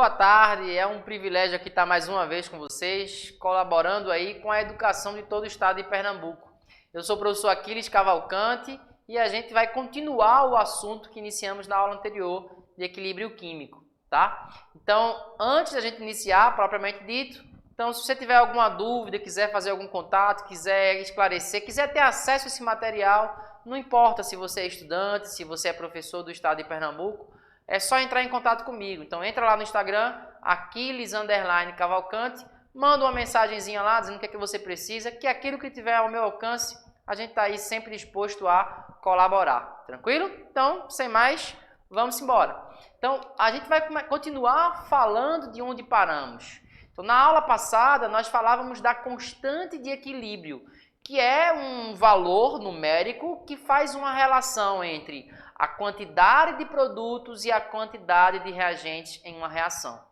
Boa tarde, é um privilégio aqui estar mais uma vez com vocês, colaborando aí com a educação de todo o estado de Pernambuco. Eu sou o professor Aquiles Cavalcante e a gente vai continuar o assunto que iniciamos na aula anterior de equilíbrio químico, tá? Então, antes da gente iniciar, propriamente dito, então se você tiver alguma dúvida, quiser fazer algum contato, quiser esclarecer, quiser ter acesso a esse material, não importa se você é estudante, se você é professor do estado de Pernambuco, é só entrar em contato comigo. Então entra lá no Instagram, Aquiles_Cavalcante, manda uma mensagenzinha lá dizendo o que é que você precisa, que aquilo que tiver ao meu alcance, a gente está aí sempre disposto a colaborar. Tranquilo? Então, sem mais, vamos embora. Então, a gente vai continuar falando de onde paramos. Então, na aula passada, nós falávamos da constante de equilíbrio, que é um valor numérico que faz uma relação entre a quantidade de produtos e a quantidade de reagentes em uma reação.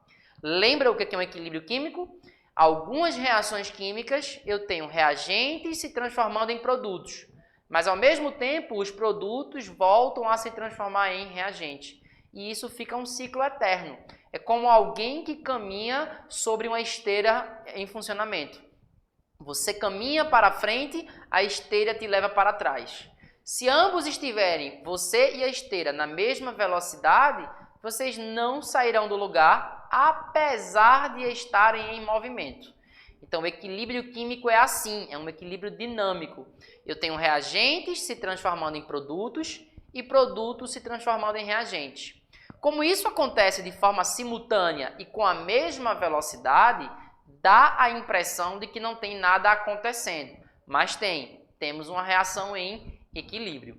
Lembra o que é um equilíbrio químico? Algumas reações químicas eu tenho reagentes se transformando em produtos, mas ao mesmo tempo os produtos voltam a se transformar em reagentes. E isso fica um ciclo eterno. É como alguém que caminha sobre uma esteira em funcionamento. Você caminha para frente, a esteira te leva para trás. Se ambos estiverem, você e a esteira, na mesma velocidade, vocês não sairão do lugar, apesar de estarem em movimento. Então, o equilíbrio químico é assim, é um equilíbrio dinâmico. Eu tenho reagentes se transformando em produtos e produtos se transformando em reagentes. Como isso acontece de forma simultânea e com a mesma velocidade, dá a impressão de que não tem nada acontecendo, mas temos uma reação em equilíbrio.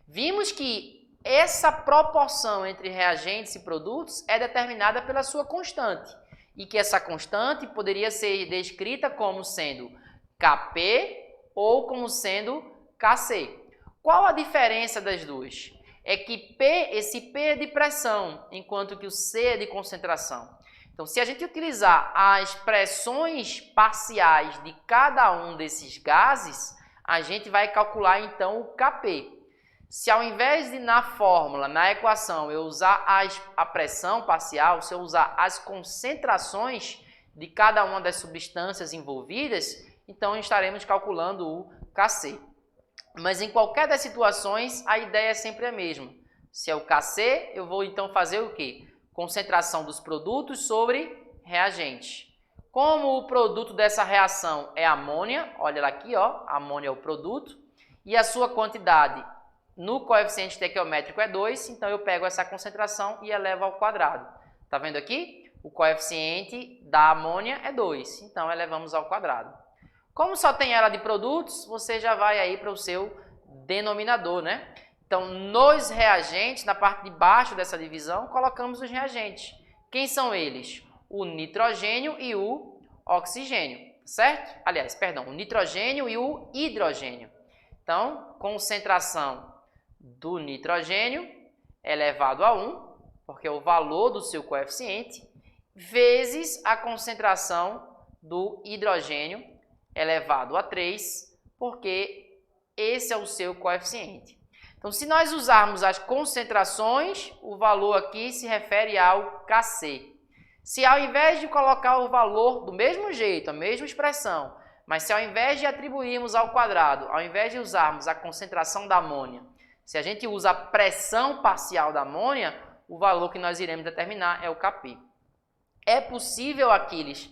Vimos que essa proporção entre reagentes e produtos é determinada pela sua constante e que essa constante poderia ser descrita como sendo Kp ou como sendo Kc. Qual a diferença das duas? É que esse P é de pressão, enquanto que o C é de concentração. Então, se a gente utilizar as pressões parciais de cada um desses gases, a gente vai calcular então o Kp. Se ao invés de na fórmula, na equação, eu usar a pressão parcial, se eu usar as concentrações de cada uma das substâncias envolvidas, então estaremos calculando o Kc. Mas em qualquer das situações, a ideia é sempre a mesma. Se é o Kc, eu vou então fazer o quê? Concentração dos produtos sobre reagentes. Como o produto dessa reação é amônia, olha lá aqui, ó, amônia é o produto, e a sua quantidade no coeficiente estequiométrico é 2, então eu pego essa concentração e elevo ao quadrado. Tá vendo aqui? O coeficiente da amônia é 2, então elevamos ao quadrado. Como só tem ela de produtos, você já vai aí para o seu denominador, né? Então, nos reagentes, na parte de baixo dessa divisão, colocamos os reagentes. Quem são eles? O nitrogênio e o oxigênio, certo? Aliás, perdão, o nitrogênio e o hidrogênio. Então, concentração do nitrogênio elevado a 1, porque é o valor do seu coeficiente, vezes a concentração do hidrogênio elevado a 3, porque esse é o seu coeficiente. Então, se nós usarmos as concentrações, o valor aqui se refere ao Kc. Se ao invés de colocar o valor do mesmo jeito, a mesma expressão, mas se ao invés de atribuirmos ao quadrado, ao invés de usarmos a concentração da amônia, se a gente usa a pressão parcial da amônia, o valor que nós iremos determinar é o Kp. É possível, Aquiles,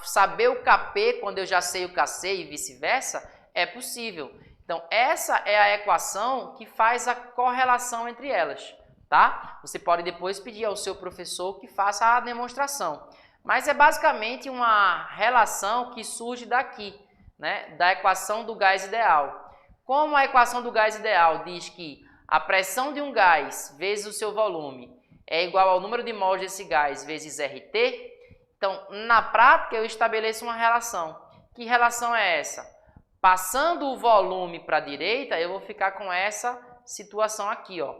saber o Kp quando eu já sei o Kc e vice-versa? É possível. Então, essa é a equação que faz a correlação entre elas, tá? Você pode depois pedir ao seu professor que faça a demonstração. Mas é basicamente uma relação que surge daqui, né? Da equação do gás ideal. Como a equação do gás ideal diz que a pressão de um gás vezes o seu volume é igual ao número de mols desse gás vezes RT, então, na prática, eu estabeleço uma relação. Que relação é essa? Passando o volume para a direita, eu vou ficar com essa situação aqui, ó.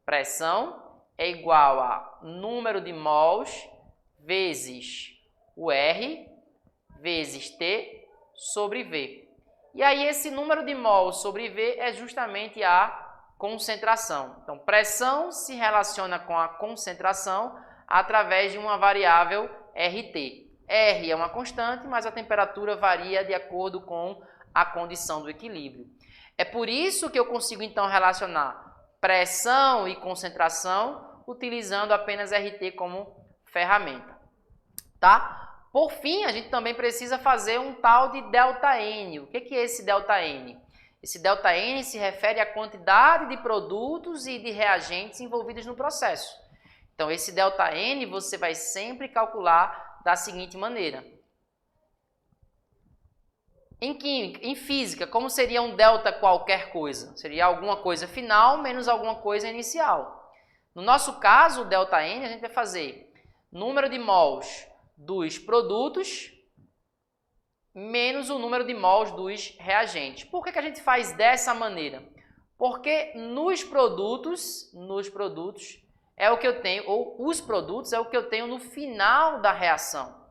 Pressão é igual a número de mols vezes o R vezes T sobre V. E aí, esse número de mols sobre V é justamente a concentração. Então, pressão se relaciona com a concentração, através de uma variável RT. R é uma constante, mas a temperatura varia de acordo com a condição do equilíbrio. É por isso que eu consigo então relacionar pressão e concentração utilizando apenas RT como ferramenta, tá? Por fim, a gente também precisa fazer um tal de ΔN. O que é esse ΔN? Esse ΔN se refere à quantidade de produtos e de reagentes envolvidos no processo. Então, esse ΔN você vai sempre calcular da seguinte maneira. Em química, em física, como seria um delta qualquer coisa? Seria alguma coisa final menos alguma coisa inicial. No nosso caso, o ΔN, a gente vai fazer número de mols dos produtos menos o número de mols dos reagentes. Por que a gente faz dessa maneira? Porque nos produtos é o que eu tenho, ou os produtos é o que eu tenho no final da reação.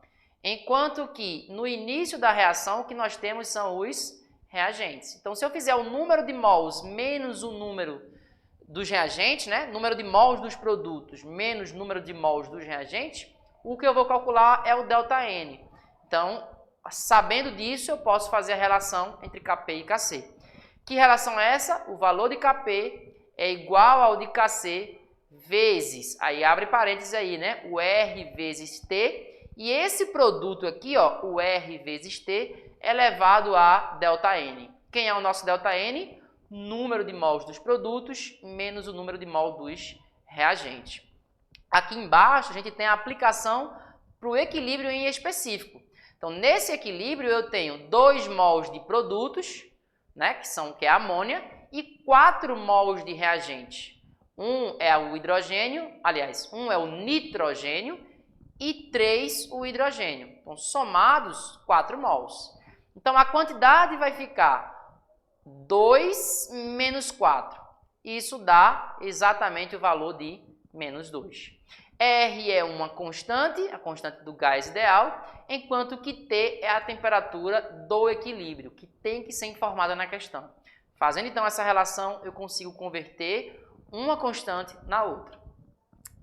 Enquanto que no início da reação o que nós temos são os reagentes. Então, se eu fizer o número de mols menos o número dos reagentes, né? Número de mols dos produtos menos número de mols dos reagentes, o que eu vou calcular é o ΔN. Então, sabendo disso, eu posso fazer a relação entre Kp e Kc. Que relação é essa? O valor de Kp é igual ao de Kc vezes, aí abre parênteses aí, né? O R vezes T. E esse produto aqui, ó, o R vezes T, é elevado a ΔN. Quem é o nosso ΔN? Número de mols dos produtos menos o número de mols dos reagentes. Aqui embaixo a gente tem a aplicação para o equilíbrio em específico. Então, nesse equilíbrio eu tenho 2 mols de produtos, né, que é a amônia, e 4 mols de reagente. Um é o hidrogênio, aliás, um é o nitrogênio e 3 o hidrogênio. Então, somados, 4 mols. Então, a quantidade vai ficar 2 menos 4. Isso dá exatamente o valor de menos 2. R é uma constante, a constante do gás ideal, enquanto que T é a temperatura do equilíbrio, que tem que ser informada na questão. Fazendo então essa relação, eu consigo converter uma constante na outra.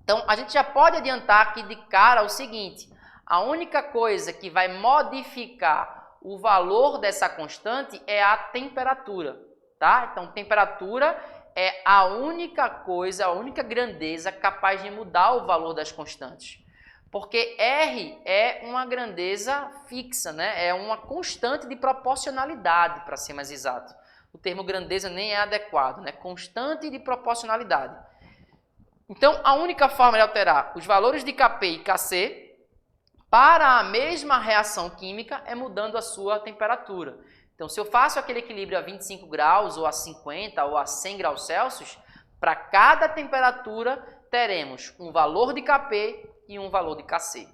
Então, a gente já pode adiantar aqui de cara o seguinte: a única coisa que vai modificar o valor dessa constante é a temperatura, tá? Então, temperatura é a única coisa, a única grandeza capaz de mudar o valor das constantes. Porque R é uma grandeza fixa, né? É uma constante de proporcionalidade, para ser mais exato. O termo grandeza nem é adequado, né? Constante de proporcionalidade. Então, a única forma de alterar os valores de Kp e Kc para a mesma reação química é mudando a sua temperatura. Então, se eu faço aquele equilíbrio a 25 graus, ou a 50, ou a 100 graus Celsius, para cada temperatura teremos um valor de Kp e um valor de Kc.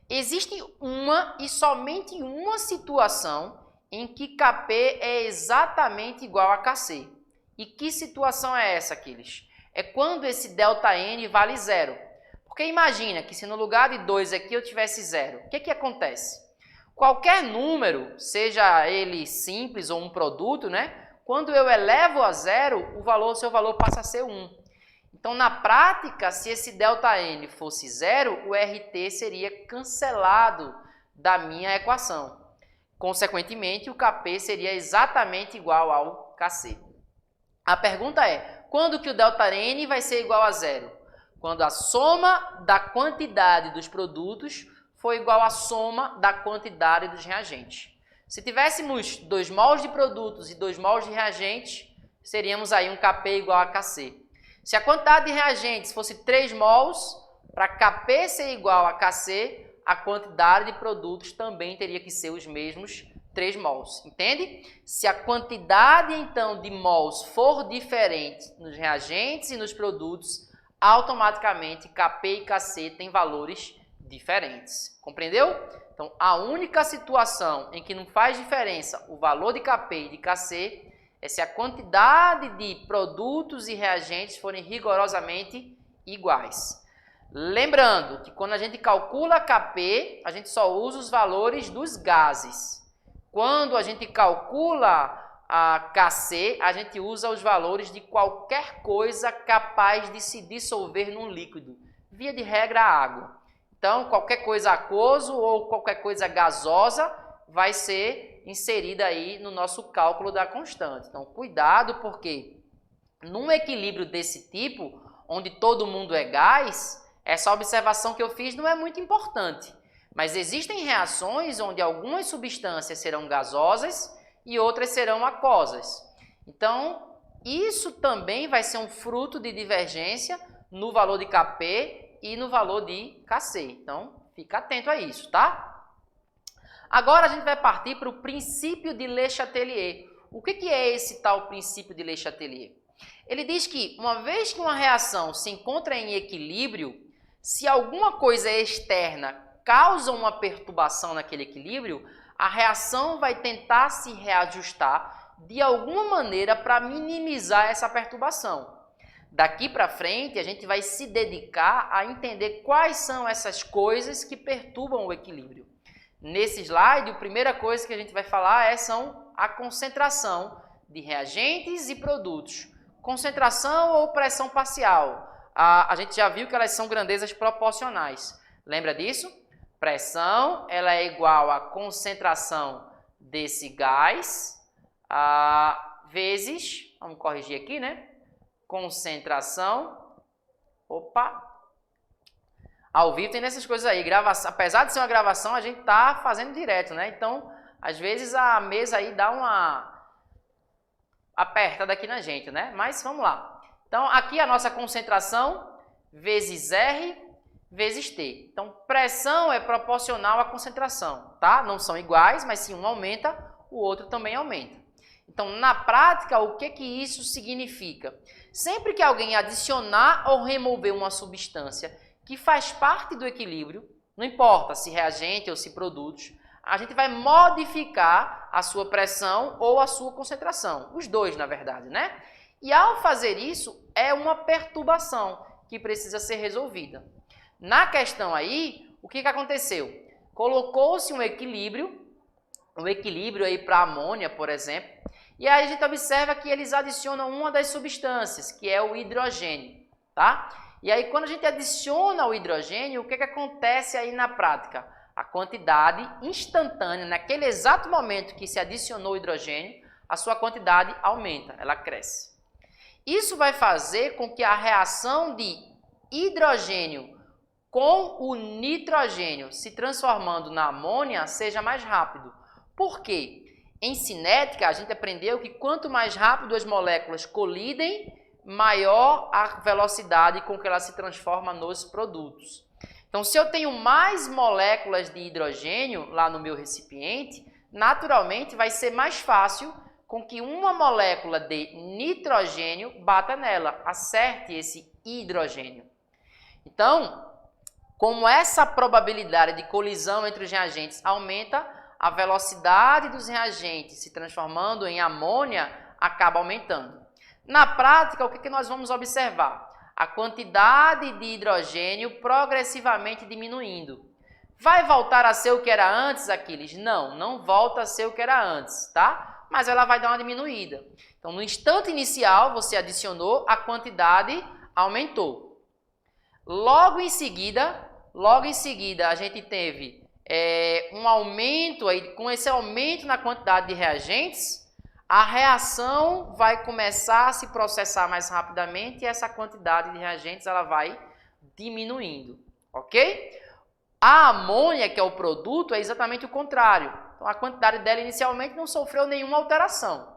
Existe uma e somente uma situação em que Kp é exatamente igual a Kc. E que situação é essa, Aquiles? É quando esse ΔN vale zero. Porque imagina que se no lugar de 2 aqui eu tivesse zero, o que acontece? Qualquer número, seja ele simples ou um produto, né? Quando eu elevo a zero, o seu valor passa a ser 1. Então, na prática, se esse ΔN fosse zero, o RT seria cancelado da minha equação. Consequentemente, o Kp seria exatamente igual ao Kc. A pergunta é, quando que o ΔN vai ser igual a zero? Quando a soma da quantidade dos produtos for igual à soma da quantidade dos reagentes. Se tivéssemos 2 mols de produtos e 2 mols de reagentes, seríamos aí um Kp igual a Kc. Se a quantidade de reagentes fosse 3 mols, para Kp ser igual a Kc, a quantidade de produtos também teria que ser os mesmos 3 mols, entende? Se a quantidade, então, de mols for diferente nos reagentes e nos produtos, automaticamente Kp e Kc têm valores diferentes. Compreendeu? Então, a única situação em que não faz diferença o valor de Kp e de Kc é se a quantidade de produtos e reagentes forem rigorosamente iguais. Lembrando que quando a gente calcula Kp, a gente só usa os valores dos gases. Quando a gente calcula a Kc, a gente usa os valores de qualquer coisa capaz de se dissolver num líquido. Via de regra, a água. Então, qualquer coisa aquoso ou qualquer coisa gasosa vai ser inserida aí no nosso cálculo da constante. Então, cuidado, porque num equilíbrio desse tipo, onde todo mundo é gás, essa observação que eu fiz não é muito importante. Mas existem reações onde algumas substâncias serão gasosas e outras serão aquosas. Então, isso também vai ser um fruto de divergência no valor de Kp e no valor de Kc. Então, fica atento a isso, tá? Agora a gente vai partir para o princípio de Le Chatelier. O que é esse tal princípio de Le Chatelier? Ele diz que, uma vez que uma reação se encontra em equilíbrio, se alguma coisa externa causa uma perturbação naquele equilíbrio, a reação vai tentar se reajustar de alguma maneira para minimizar essa perturbação. Daqui para frente, a gente vai se dedicar a entender quais são essas coisas que perturbam o equilíbrio. Nesse slide, a primeira coisa que a gente vai falar são a concentração de reagentes e produtos. Concentração ou pressão parcial. A gente já viu que elas são grandezas proporcionais. Lembra disso? Pressão ela é igual à concentração desse gás vezes, vamos corrigir aqui, né? Concentração, ao vivo tem essas coisas aí, gravação, apesar de ser uma gravação, a gente tá fazendo direto, né? Então, às vezes a mesa aí dá uma apertada aqui na gente, né? Mas vamos lá. Então, aqui a nossa concentração vezes R vezes T. Então, pressão é proporcional à concentração, tá? Não são iguais, mas se um aumenta, o outro também aumenta. Então, na prática, o que isso significa? Sempre que alguém adicionar ou remover uma substância que faz parte do equilíbrio, não importa se reagente ou se produtos, a gente vai modificar a sua pressão ou a sua concentração. Os dois, na verdade, né? E ao fazer isso, é uma perturbação que precisa ser resolvida. Na questão aí, o que aconteceu? Colocou-se um equilíbrio aí para a amônia, por exemplo, e aí a gente observa que eles adicionam uma das substâncias, que é o hidrogênio, tá? E aí quando a gente adiciona o hidrogênio, o que acontece aí na prática? A quantidade instantânea, naquele exato momento que se adicionou o hidrogênio, a sua quantidade aumenta, ela cresce. Isso vai fazer com que a reação de hidrogênio com o nitrogênio se transformando na amônia seja mais rápido. Por quê? Em cinética, a gente aprendeu que quanto mais rápido as moléculas colidem, maior a velocidade com que ela se transforma nos produtos. Então, se eu tenho mais moléculas de hidrogênio lá no meu recipiente, naturalmente vai ser mais fácil com que uma molécula de nitrogênio bata nela, acerte esse hidrogênio. Então, como essa probabilidade de colisão entre os reagentes aumenta, a velocidade dos reagentes se transformando em amônia acaba aumentando. Na prática, o que nós vamos observar? A quantidade de hidrogênio progressivamente diminuindo. Vai voltar a ser o que era antes, Aquiles? Não, não volta a ser o que era antes, tá? Mas ela vai dar uma diminuída. Então, no instante inicial, você adicionou, a quantidade aumentou. Logo em seguida, a gente teve um aumento, aí, com esse aumento na quantidade de reagentes, a reação vai começar a se processar mais rapidamente e essa quantidade de reagentes ela vai diminuindo, ok? A amônia, que é o produto, é exatamente o contrário. Então, a quantidade dela inicialmente não sofreu nenhuma alteração.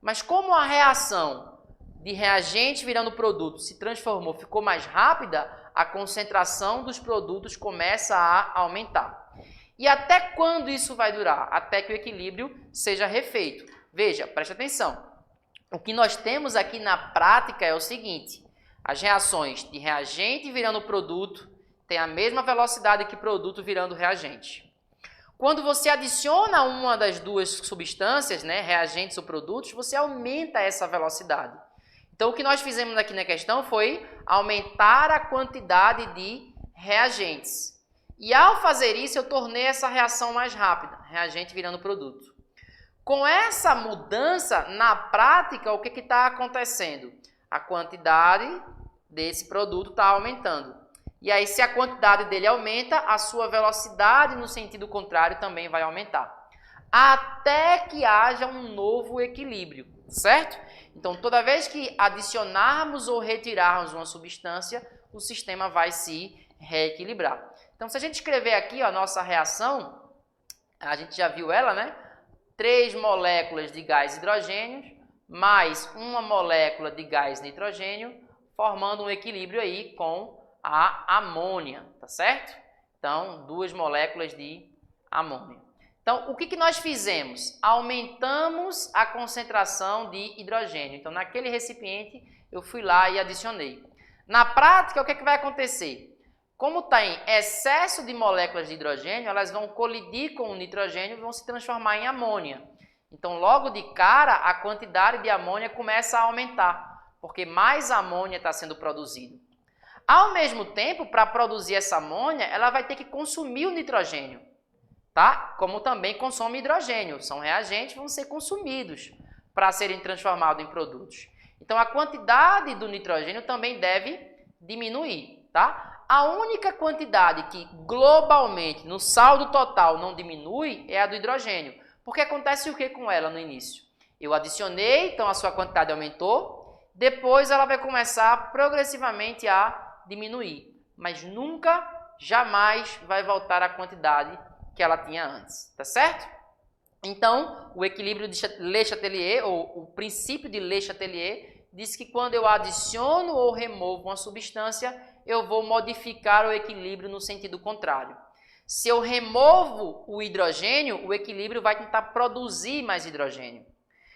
Mas como a reação de reagente virando produto se transformou, ficou mais rápida, a concentração dos produtos começa a aumentar. E até quando isso vai durar? Até que o equilíbrio seja refeito. Veja, preste atenção. O que nós temos aqui na prática é o seguinte: as reações de reagente virando produto têm a mesma velocidade que produto virando reagente. Quando você adiciona uma das duas substâncias, né, reagentes ou produtos, você aumenta essa velocidade. Então, o que nós fizemos aqui na questão foi aumentar a quantidade de reagentes. E ao fazer isso, eu tornei essa reação mais rápida, reagente virando produto. Com essa mudança, na prática, o que está acontecendo? A quantidade desse produto está aumentando. E aí, se a quantidade dele aumenta, a sua velocidade no sentido contrário também vai aumentar. Até que haja um novo equilíbrio, certo? Então, toda vez que adicionarmos ou retirarmos uma substância, o sistema vai se reequilibrar. Então, se a gente escrever aqui a nossa reação, a gente já viu ela, né? 3 moléculas de gás hidrogênio mais uma molécula de gás nitrogênio, formando um equilíbrio aí com a amônia, tá certo? Então, 2 moléculas de amônia. Então, o que nós fizemos? Aumentamos a concentração de hidrogênio. Então, naquele recipiente, eu fui lá e adicionei. Na prática, o que vai acontecer? Como tem excesso de moléculas de hidrogênio, elas vão colidir com o nitrogênio e vão se transformar em amônia. Então, logo de cara, a quantidade de amônia começa a aumentar, porque mais amônia está sendo produzida. Ao mesmo tempo, para produzir essa amônia, ela vai ter que consumir o nitrogênio, tá? Como também consome hidrogênio. São reagentes que vão ser consumidos para serem transformados em produtos. Então, a quantidade do nitrogênio também deve diminuir, tá? A única quantidade que globalmente, no saldo total, não diminui é a do hidrogênio. Porque acontece o que com ela no início? Eu adicionei, então a sua quantidade aumentou, depois ela vai começar progressivamente a diminuir, mas nunca, jamais vai voltar à quantidade que ela tinha antes, tá certo? Então, o equilíbrio de Le Chatelier, ou o princípio de Le Chatelier, diz que quando eu adiciono ou removo uma substância, eu vou modificar o equilíbrio no sentido contrário. Se eu removo o hidrogênio, o equilíbrio vai tentar produzir mais hidrogênio.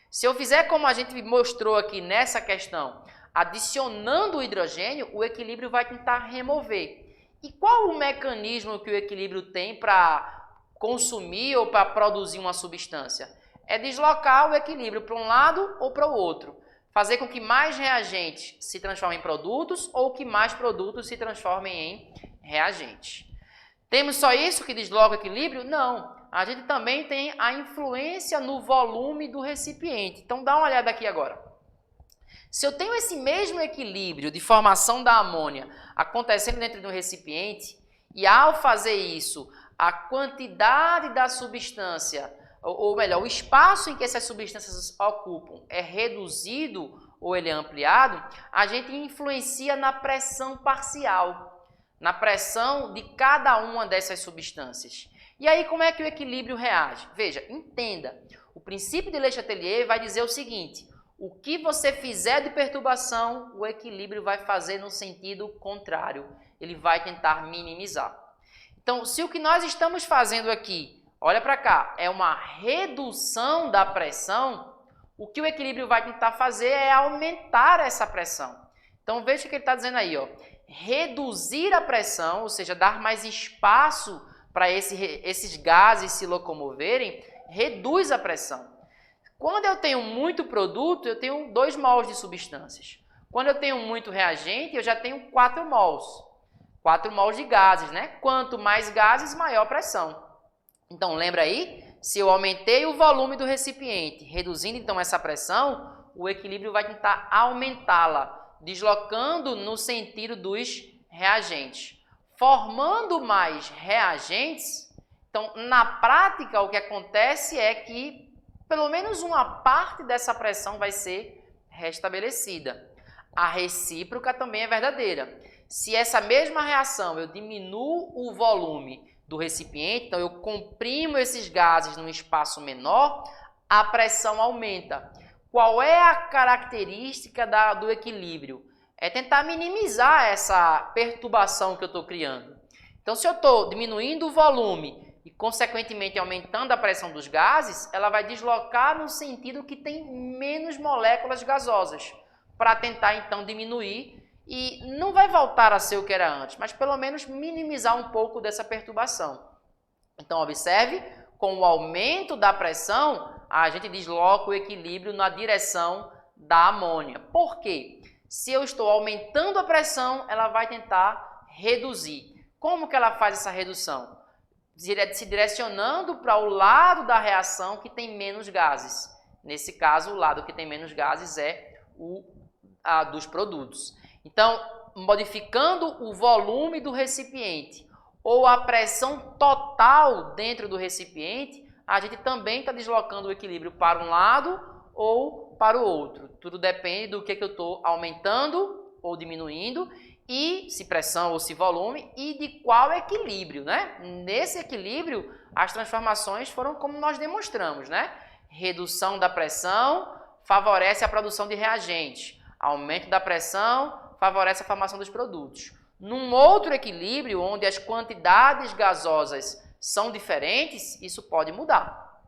Se eu fizer como a gente mostrou aqui nessa questão, adicionando o hidrogênio, o equilíbrio vai tentar remover. E qual o mecanismo que o equilíbrio tem para consumir ou para produzir uma substância? É deslocar o equilíbrio para um lado ou para o outro. Fazer com que mais reagentes se transformem em produtos ou que mais produtos se transformem em reagentes. Temos só isso que desloca o equilíbrio? Não. A gente também tem a influência no volume do recipiente. Então, dá uma olhada aqui agora. Se eu tenho esse mesmo equilíbrio de formação da amônia acontecendo dentro de um recipiente, e ao fazer isso, a quantidade da substância, ou melhor, o espaço em que essas substâncias ocupam é reduzido ou ele é ampliado, a gente influencia na pressão parcial, na pressão de cada uma dessas substâncias. E aí, como é que o equilíbrio reage? Veja, entenda, o princípio de Le Chatelier vai dizer o seguinte: o que você fizer de perturbação, o equilíbrio vai fazer no sentido contrário, ele vai tentar minimizar. Então, se o que nós estamos fazendo aqui, olha para cá, é uma redução da pressão, o que o equilíbrio vai tentar fazer é aumentar essa pressão. Então, veja o que ele está dizendo aí, ó. Reduzir a pressão, ou seja, dar mais espaço para esses gases se locomoverem, reduz a pressão. Quando eu tenho muito produto, eu tenho 2 mols de substâncias. Quando eu tenho muito reagente, eu já tenho 4 mols. 4 mols de gases, né? Quanto mais gases, maior pressão. Então, lembra aí? Se eu aumentei o volume do recipiente, reduzindo então essa pressão, o equilíbrio vai tentar aumentá-la, deslocando no sentido dos reagentes. Formando mais reagentes, então, na prática, o que acontece é que pelo menos uma parte dessa pressão vai ser restabelecida. A recíproca também é verdadeira. Se essa mesma reação eu diminuo o volume do recipiente, então eu comprimo esses gases num espaço menor, a pressão aumenta. Qual é a característica do equilíbrio? É tentar minimizar essa perturbação que eu estou criando. Então, se eu estou diminuindo o volume e, consequentemente, aumentando a pressão dos gases, ela vai deslocar no sentido que tem menos moléculas gasosas, para tentar, então, diminuir e não vai voltar a ser o que era antes, mas pelo menos minimizar um pouco dessa perturbação. Então, observe, com o aumento da pressão, a gente desloca o equilíbrio na direção da amônia. Por quê? Se eu estou aumentando a pressão, ela vai tentar reduzir. Como que ela faz essa redução? Se direcionando para o lado da reação que tem menos gases. Nesse caso, o lado que tem menos gases é o dos produtos. Então, modificando o volume do recipiente ou a pressão total dentro do recipiente, a gente também está deslocando o equilíbrio para um lado ou para o outro. Tudo depende do que eu estou aumentando ou diminuindo, e se pressão ou se volume, e de qual equilíbrio, né? Nesse equilíbrio, as transformações foram como nós demonstramos, né? Redução da pressão favorece a produção de reagentes. Aumento da pressão favorece a formação dos produtos. Num outro equilíbrio, onde as quantidades gasosas são diferentes, isso pode mudar.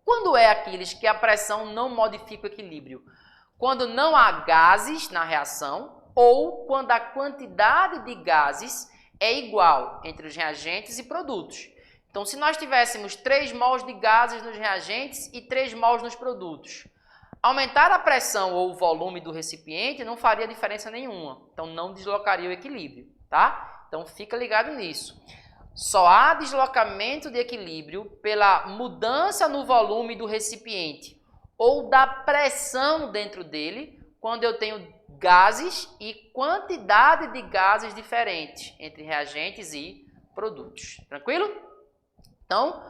Quando é aqueles que a pressão não modifica o equilíbrio? Quando não há gases na reação ou quando a quantidade de gases é igual entre os reagentes e produtos. Então, se nós tivéssemos 3 mols de gases nos reagentes e 3 mols nos produtos, aumentar a pressão ou o volume do recipiente não faria diferença nenhuma. Então, não deslocaria o equilíbrio, tá? Então, fica ligado nisso. Só há deslocamento de equilíbrio pela mudança no volume do recipiente ou da pressão dentro dele quando eu tenho gases e quantidade de gases diferentes entre reagentes e produtos. Tranquilo? Então,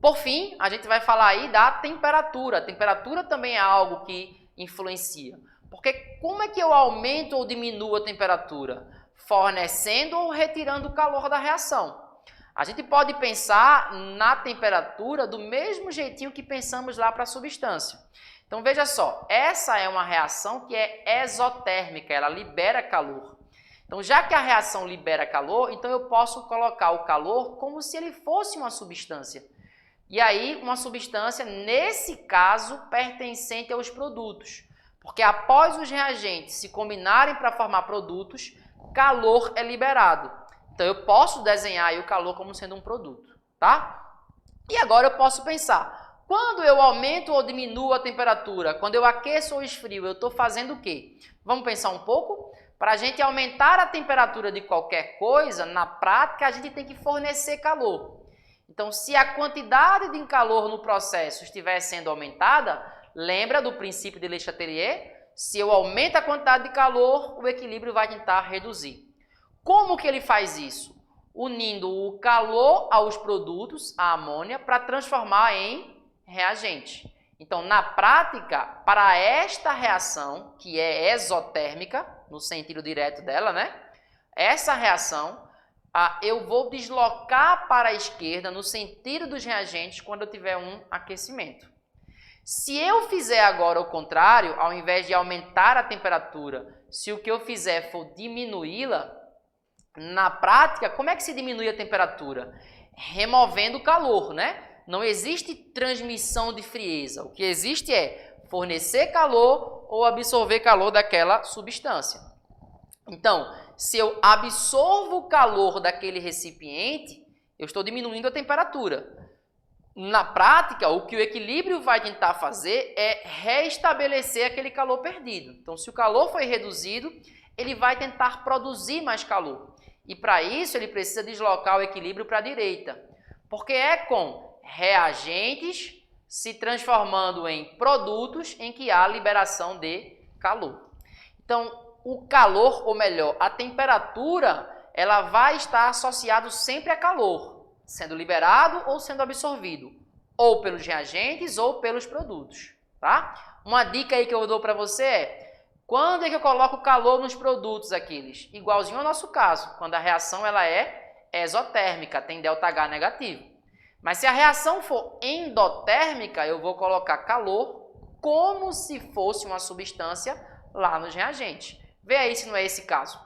por fim, a gente vai falar aí da temperatura. A temperatura também é algo que influencia. Porque como é que eu aumento ou diminuo a temperatura? Fornecendo ou retirando o calor da reação. A gente pode pensar na temperatura do mesmo jeitinho que pensamos lá para a substância. Então, veja só, essa é uma reação que é exotérmica, ela libera calor. Então, já que a reação libera calor, então eu posso colocar o calor como se ele fosse uma substância. E aí, uma substância, nesse caso, pertencente aos produtos. Porque após os reagentes se combinarem para formar produtos, calor é liberado. Então, eu posso desenhar aí o calor como sendo um produto, tá? E agora eu posso pensar, quando eu aumento ou diminuo a temperatura, quando eu aqueço ou esfrio, eu estou fazendo o quê? Vamos pensar um pouco? Para a gente aumentar a temperatura de qualquer coisa, na prática, a gente tem que fornecer calor. Então, se a quantidade de calor no processo estiver sendo aumentada, lembra do princípio de Le Chatelier? Se eu aumento a quantidade de calor, o equilíbrio vai tentar reduzir. Como que ele faz isso? Unindo o calor aos produtos, a amônia, para transformar em reagente. Então, na prática, para esta reação, que é exotérmica, no sentido direto dela, né? Essa reação, eu vou deslocar para a esquerda no sentido dos reagentes quando eu tiver um aquecimento. Se eu fizer agora o contrário, ao invés de aumentar a temperatura, se o que eu fizer for diminuí-la, na prática, como é que se diminui a temperatura? Removendo o calor, né? Não existe transmissão de frieza. O que existe é fornecer calor ou absorver calor daquela substância. Então, se eu absorvo o calor daquele recipiente, eu estou diminuindo a temperatura. Na prática, o que o equilíbrio vai tentar fazer é restabelecer aquele calor perdido. Então, se o calor foi reduzido, ele vai tentar produzir mais calor. E para isso, ele precisa deslocar o equilíbrio para a direita. Porque é com reagentes se transformando em produtos em que há liberação de calor. Então, o calor, ou melhor, a temperatura, ela vai estar associada sempre a calor, sendo liberado ou sendo absorvido, ou pelos reagentes ou pelos produtos, tá? Uma dica aí que eu dou para você é, quando é que eu coloco calor nos produtos, Aquiles? Igualzinho ao nosso caso, quando a reação ela é exotérmica, tem ΔH negativo. Mas se a reação for endotérmica, eu vou colocar calor como se fosse uma substância lá nos reagentes. Vê aí se não é esse caso.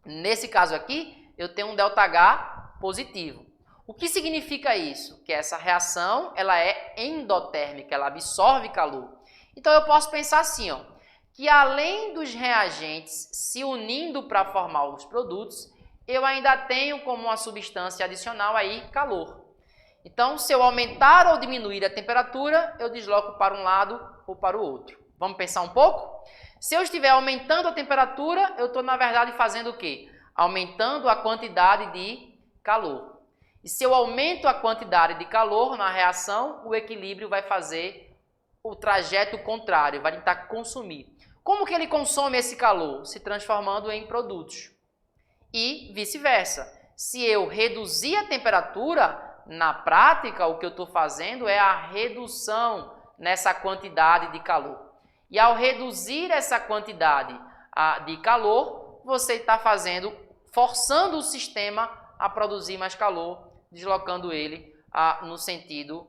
Nesse caso aqui, eu tenho um ΔH positivo. O que significa isso? Que essa reação ela é endotérmica, ela absorve calor. Então eu posso pensar assim, ó, que além dos reagentes se unindo para formar os produtos, eu ainda tenho como uma substância adicional aí calor. Então, se eu aumentar ou diminuir a temperatura, eu desloco para um lado ou para o outro. Vamos pensar um pouco? Se eu estiver aumentando a temperatura, eu estou, na verdade, fazendo o quê? Aumentando a quantidade de calor. E se eu aumento a quantidade de calor na reação, o equilíbrio vai fazer o trajeto contrário, vai tentar consumir. Como que ele consome esse calor? Se transformando em produtos. E vice-versa. Se eu reduzir a temperatura, na prática, o que eu estou fazendo é a redução nessa quantidade de calor. E ao reduzir essa quantidade de calor, você está forçando o sistema a produzir mais calor, deslocando ele no sentido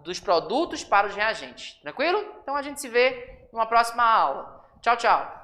dos produtos para os reagentes. Tranquilo? Então a gente se vê numa próxima aula. Tchau, tchau.